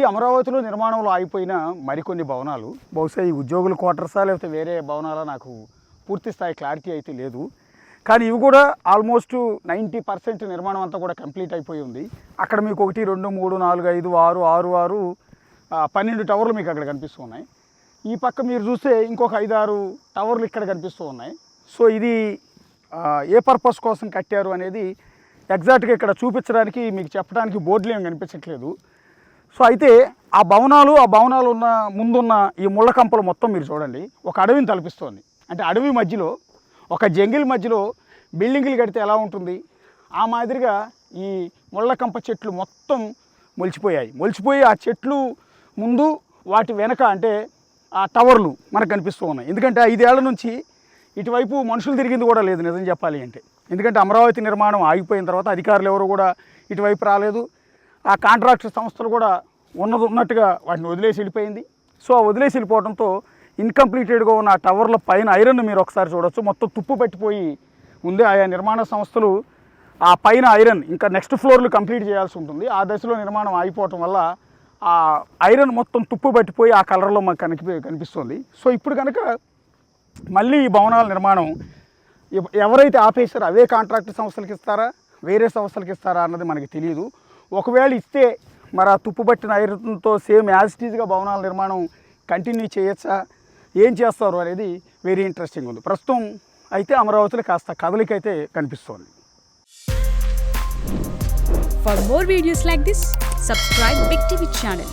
అమరావతిలో నిర్మాణంలో ఆగిపోయిన మరికొన్ని భవనాలు బహుశా ఈ ఉద్యోగుల క్వార్టర్సా లేకపోతే వేరే భవనాలా నాకు పూర్తి స్థాయి క్లారిటీ అయితే లేదు. కానీ ఇవి కూడా ఆల్మోస్ట్ 90% నిర్మాణం అంతా కూడా కంప్లీట్ అయిపోయి ఉంది. అక్కడ మీకు 1 2 3 4 5 6 6 6 12 టవర్లు మీకు అక్కడ కనిపిస్తూ ఉన్నాయి. ఈ పక్క మీరు చూస్తే ఇంకొక 5 6 టవర్లు ఇక్కడ కనిపిస్తూ ఉన్నాయి. సో ఇది ఏ పర్పస్ కోసం కట్టారు అనేది ఎగ్జాక్ట్గా ఇక్కడ చూపించడానికి మీకు చెప్పడానికి బోర్డులు ఏమి కనిపించట్లేదు. సో అయితే ఆ భవనాలు ఉన్న ముందున్న ఈ ముళ్ళ కంపలు మొత్తం మీరు చూడండి, ఒక అడవిని తలపిస్తోంది. అంటే అడవి మధ్యలో ఒక జంగిల్ మధ్యలో బిల్డింగులు కడితే ఎలా ఉంటుంది ఆ మాదిరిగా ఈ ముళ్ళ కంప చెట్లు మొత్తం మొలిచిపోయి ఆ చెట్లు ముందు వాటి వెనక అంటే ఆ టవర్లు మనకు కనిపిస్తూ ఉన్నాయి. ఎందుకంటే 5 ఏళ్ల నుంచి ఇటువైపు మనుషులు తిరిగింది కూడా లేదు నిజం చెప్పాలి అంటే. ఎందుకంటే అమరావతి నిర్మాణం ఆగిపోయిన తర్వాత అధికారులు ఎవరు కూడా ఇటువైపు రాలేదు. ఆ కాంట్రాక్టర్ సంస్థలు కూడా ఉన్నట్టుగా వాటిని వదిలేసి వెళ్ళిపోయింది. సో ఆ వదిలేసి వెళ్ళిపోవడంతో ఇన్కంప్లీటెడ్గా ఉన్న ఆ టవర్ల పైన ఐరన్ మీరు ఒకసారి చూడొచ్చు, మొత్తం తుప్పు పట్టిపోయి ఉంది. ఆయా నిర్మాణ సంస్థలు ఆ పైన ఐరన్ ఇంకా నెక్స్ట్ ఫ్లోర్లు కంప్లీట్ చేయాల్సి ఉంటుంది. ఆ దశలో నిర్మాణం ఆగిపోవటం వల్ల ఆ ఐరన్ మొత్తం తుప్పు పట్టిపోయి ఆ కలర్లో మాకు కనిపిస్తుంది. సో ఇప్పుడు కనుక మళ్ళీ ఈ భవనాల నిర్మాణం ఎవరైతే ఆపేశారో అవే కాంట్రాక్ట్ సంస్థలకు ఇస్తారా వేరే సంస్థలకు ఇస్తారా అన్నది మనకి తెలియదు. ఒకవేళ ఇస్తే మరి ఆ తుప్పు పట్టిన ఐరన్తో సేమ్ యాజ్ ఇట్ ఈజ్గా భవనాల నిర్మాణం కంటిన్యూ చేయొచ్చా, ఏం చేస్తారు అనేది వెరీ ఇంట్రెస్టింగ్ ఉంది. ప్రస్తుతం అయితే అమరావతిలో కాస్త కదలికైతే కనిపిస్తోంది. For more videos like this, subscribe Big TV channel.